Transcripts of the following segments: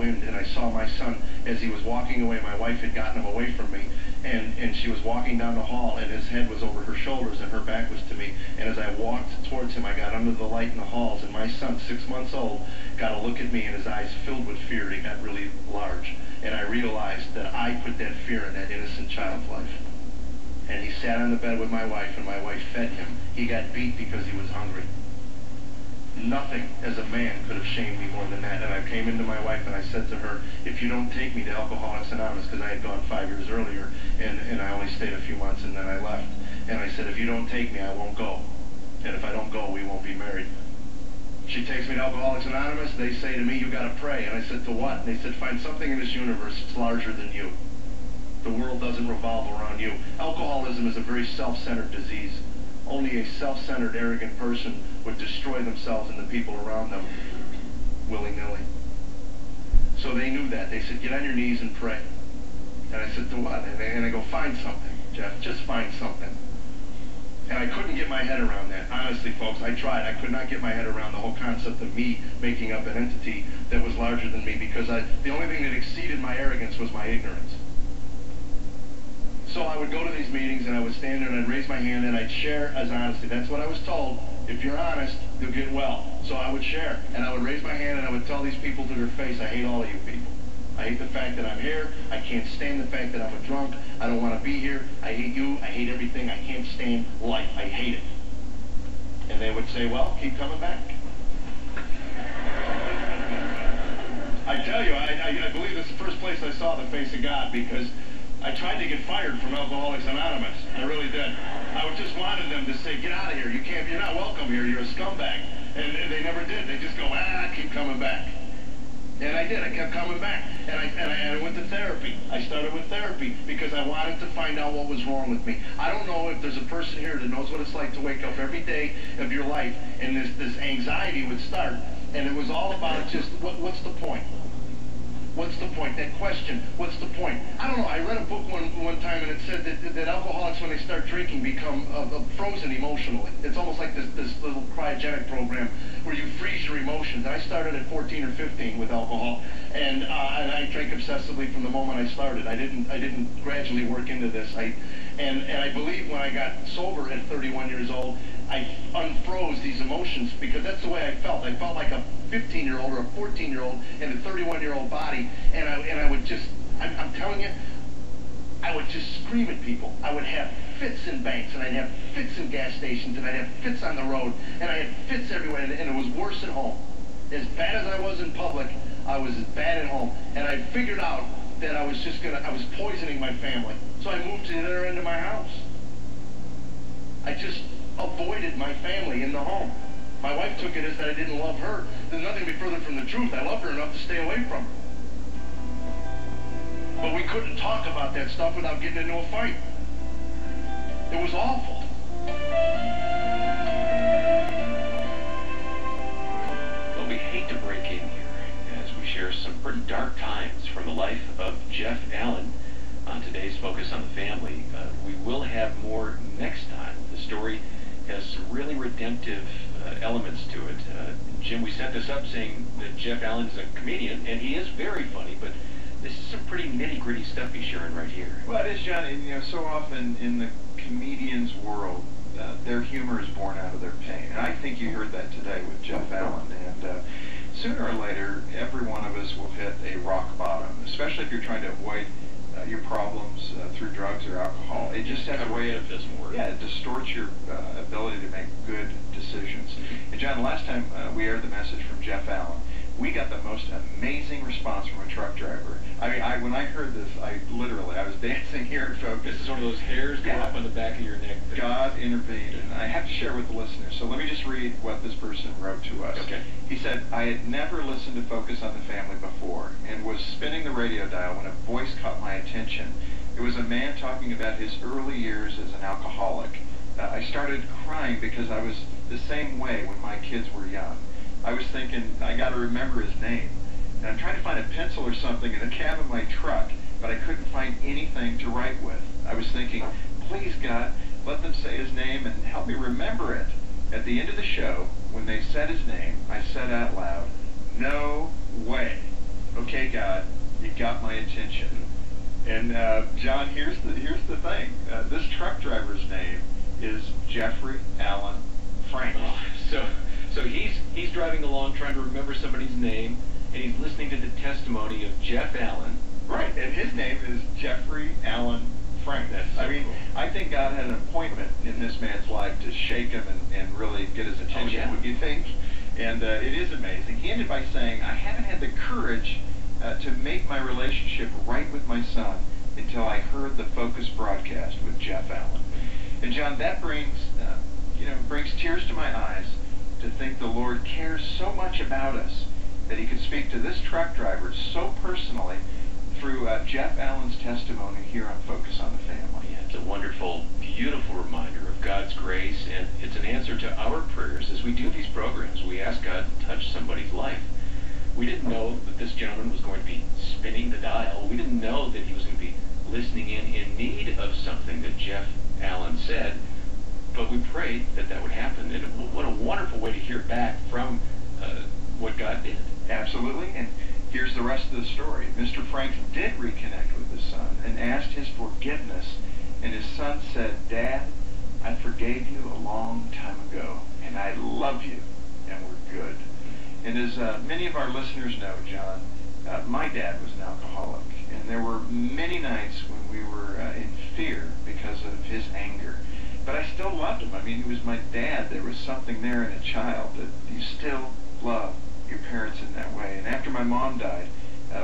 wind, and I saw my son as he was walking away. My wife had gotten him away from me, and she was walking down the hall, and his head was over her shoulders, and her back was to me. And as I walked towards him, I got under the light in the halls, and my son, 6 months old, got a look at me, and his eyes filled with fear. They got really large, and I realized that I put that fear in that innocent child's life. And he sat on the bed with my wife, and my wife fed him. He got beat because he was hungry. Nothing as a man could have shamed me more than that. And I came into my wife and I said to her, if you don't take me to Alcoholics Anonymous, because I had gone 5 years earlier, and I only stayed a few months and then I left. And I said, if you don't take me, I won't go. And if I don't go, we won't be married. She takes me to Alcoholics Anonymous. They say to me, you got to pray. And I said, to what? And they said, find something in this universe that's larger than you. The world doesn't revolve around you. Alcoholism is a very self-centered disease. Only a self-centered, arrogant person would destroy themselves and the people around them willy-nilly. So they knew that. They said, get on your knees and pray. And I said, to what? And I go, find something, Jeff. Just find something. And I couldn't get my head around that. Honestly, folks, I tried. I could not get my head around the whole concept of me making up an entity that was larger than me, because the only thing that exceeded my arrogance was my ignorance. So I would go to these meetings, and I would stand there, and I'd raise my hand, and I'd share as honesty. That's what I was told. If you're honest, you'll get well. So I would share, and I would raise my hand, and I would tell these people to their face, I hate all of you people. I hate the fact that I'm here. I can't stand the fact that I'm a drunk. I don't want to be here. I hate you. I hate everything. I can't stand life. I hate it. And they would say, well, keep coming back. I tell you, I believe this is the first place I saw the face of God, because I tried to get fired from Alcoholics Anonymous. I really did. I just wanted them to say, get out of here. You're not welcome here. You're a scumbag. And they never did. They just go, keep coming back. And I did. I kept coming back. And I went to therapy. I started with therapy because I wanted to find out what was wrong with me. I don't know if there's a person here that knows what it's like to wake up every day of your life and this anxiety would start. And it was all about just, what's the point? What's the point? That question, what's the point? I don't know. I read a book one time, and it said that alcoholics, when they start drinking, become frozen emotionally. It's almost like this little cryogenic program where you freeze your emotions. And I started at 14 or 15 with alcohol, and I drank obsessively from the moment I started. I didn't gradually work into this. And I believe when I got sober at 31 years old, I unfroze these emotions, because that's the way I felt. I felt like a 15-year-old or a 14-year-old in a 31-year-old body, and I would just, I'm telling you, I would just scream at people. I would have fits in banks, and I'd have fits in gas stations, and I'd have fits on the road, and I had fits everywhere, and it was worse at home. As bad as I was in public, I was as bad at home, and I figured out that I was poisoning my family. So I moved to the other end of my house. I just avoided my family in the home. My wife took it as that I didn't love her. There's nothing to be further from the truth. I loved her enough to stay away from her. But we couldn't talk about that stuff without getting into a fight. It was awful. Well, we hate to break in here as we share some pretty dark times from the life of Jeff Allen on today's Focus on the Family. We will have more next time. The story has some really redemptive elements to it. Jim, we set this up saying that Jeff Allen is a comedian, and he is very funny, but this is some pretty nitty-gritty stuff he's sharing right here. Well, it is, John. And, so often in the comedian's world, their humor is born out of their pain. And I think you heard that today with Jeff Allen. And sooner or later, every one of us will hit a rock bottom, especially if you're trying to avoid your problems through drugs or alcohol. It just has a way of, it distorts your ability to make good decisions. And John, last time we aired the message from Jeff Allen, we got the most amazing response from a truck driver. I mean, when I heard this, I was dancing here in Focus. This is one of those hairs go up on the back of your neck. God intervened, and I have to share with the listeners. So let me just read what this person wrote to us. Okay. He said, I had never listened to Focus on the Family before, and was spinning the radio dial when a voice caught my attention. It was a man talking about his early years as an alcoholic. I started crying because I was the same way when my kids were young. I was thinking, I got to remember his name. And I'm trying to find a pencil or something in the cab of my truck, but I couldn't find anything to write with. I was thinking, please God, let them say his name and help me remember it. At the end of the show, when they said his name, I said out loud, no way. okay, God, you got my attention. And John, here's the thing. This truck driver's name is Jeffrey Allen Frank. Oh, so he's driving along trying to remember somebody's name, and he's listening to the testimony of Jeff Allen. Right, and his name is Jeffrey Allen Frank. That's so I mean, cool. I think God had an appointment in this man's life to shake him and really get his attention, Oh, yeah. would you think? And it is amazing. He ended by saying, I haven't had the courage to make my relationship right with my son until I heard the Focus broadcast with Jeff Allen. And John, that brings tears to my eyes to think the Lord cares so much about us that he could speak to this truck driver so personally through Jeff Allen's testimony here on Focus on the Family. Yeah, it's a wonderful, beautiful reminder of God's grace, and it's an answer to our prayers. As we do these programs, we ask God to touch somebody's life. We didn't know that this gentleman was going to be spinning the dial. We didn't know that he was going to be listening in need of something that Jeff Allen said, but we prayed that that would happen. And what a wonderful way to hear back from what God did. Absolutely, and here's the rest of the story. Mr. Frank did reconnect with his son and asked his forgiveness, and his son said, Dad, I forgave you a long time ago, and I love you, and we're good. And as many of our listeners know, John, my dad was an alcoholic, and there were many nights when we were in fear because of his anger. But I still loved him. I mean, he was my dad. There was something there in a child that you still love your parents in that way. And after my mom died,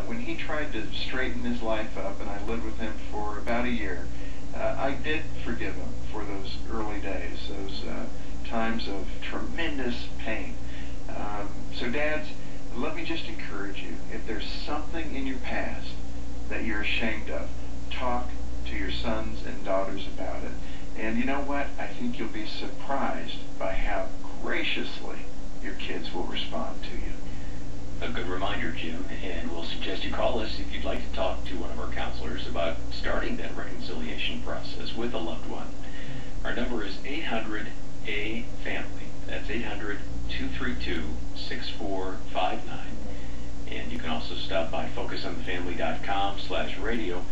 when he tried to straighten his life up, and I lived with him for about a year, I did forgive him for those early days, those times of tremendous pain. So dads, let me just encourage you, if there's something in your past that you're ashamed of, talk to your sons and daughters about it. And you know what? I think you'll be surprised by how graciously your kids will respond to you. A good reminder, Jim, and we'll suggest you call us if you'd like to talk to one of our counselors about starting that reconciliation process with a loved one. Our number is 800-A-FAMILY. That's 800-232-6459. And you can also stop by focusonthefamily.com/radio,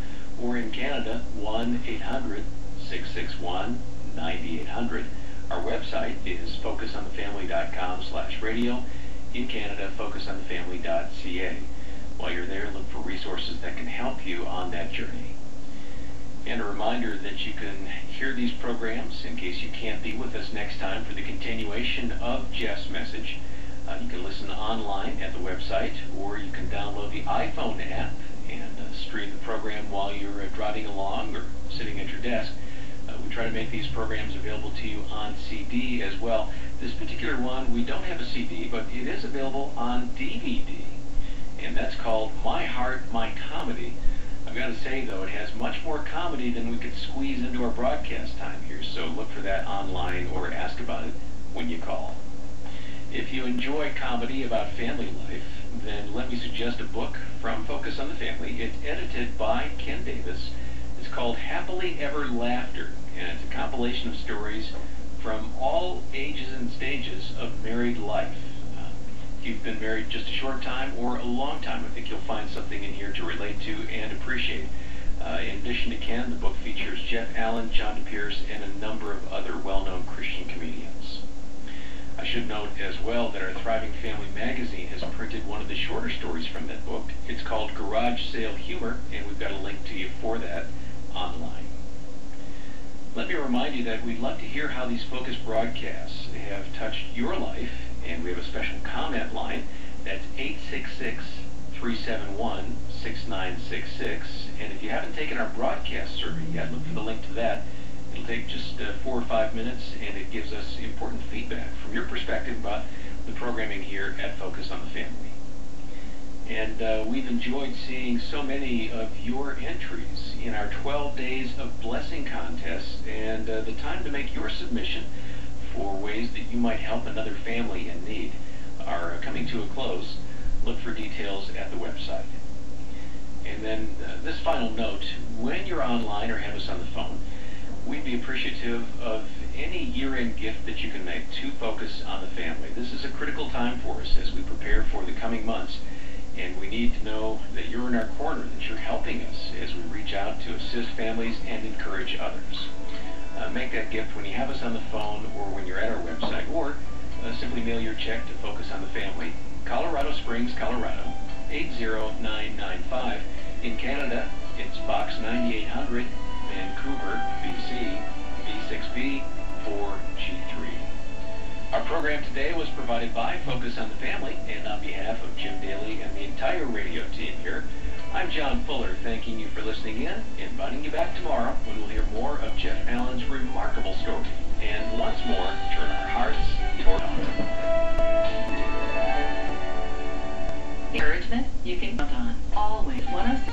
or in Canada, 1-800-661-9800. Our website is focusonthefamily.com/radio. In Canada, focusonthefamily.ca. While you're there, look for resources that can help you on that journey. And a reminder that you can hear these programs in case you can't be with us next time for the continuation of Jeff's message. You can listen online at the website, or you can download the iPhone app and stream the program while you're driving along or sitting at your desk. We try to make these programs available to you on CD as well. This particular one, we don't have a CD, but it is available on DVD, and that's called My Heart, My Comedy. I've got to say, though, it has much more comedy than we could squeeze into our broadcast time here, so look for that online or ask about it when you call. If you enjoy comedy about family life, then let me suggest a book from Focus on the Family. It's edited by Ken Davis. It's called Happily Ever Laughter, and it's a compilation of stories from all ages and stages of married life. If you've been married just a short time or a long time, I think you'll find something in here to relate to and appreciate. In addition to Ken, the book features Jeff Allen, John DePierce, and a number of other well-known Christian comedians. I should note as well that our Thriving Family magazine has printed one of the shorter stories from that book. It's called Garage Sale Humor, and we've got a link to you for that online. Let me remind you that we'd love to hear how these Focus broadcasts have touched your life, and we have a special comment line. That's 866-371-6966. And if you haven't taken our broadcast survey yet, look for the link to that. It'll take just 4 or 5 minutes, and it gives us important feedback from your perspective about the programming here at Focus on the Family. And we've enjoyed seeing so many of your entries in our 12 Days of Blessing contest, and the time to make your submission for ways that you might help another family in need are coming to a close. Look for details at the website. And then this final note, when you're online or have us on the phone, we'd be appreciative of any year-end gift that you can make to Focus on the Family. This is a critical time for us as we prepare for the coming months. And we need to know that you're in our corner, that you're helping us as we reach out to assist families and encourage others. Make that gift when you have us on the phone or when you're at our website, or simply mail your check to Focus on the Family, Colorado Springs, Colorado, 80995. In Canada, it's Box 9800, Vancouver, BC, V6B 4G3. Our program today was provided by Focus on the Family, and on behalf of Jim Daly and the entire radio team here, I'm John Fuller, thanking you for listening in, inviting you back tomorrow when we'll hear more of Jeff Allen's remarkable story, and once more, turn our hearts toward God. Encouragement you can count on. Always 106.